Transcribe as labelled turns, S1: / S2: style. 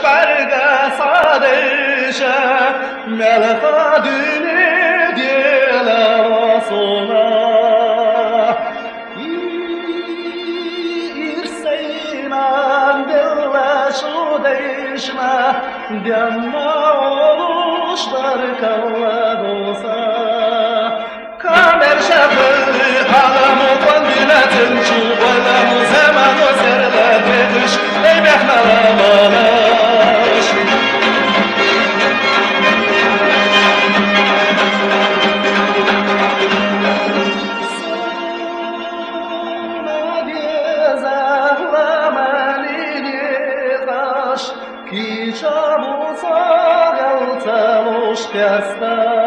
S1: برگه سادشه ملخا دونه دیل رسولا İrseyman dille şu değişme Dönme oluşlar kavga olsa Kamer şefı halamı kondiletin Çubuğlamı zaman o serler betiş Ey mehmela balaş Ki çabusa gelteloş kesta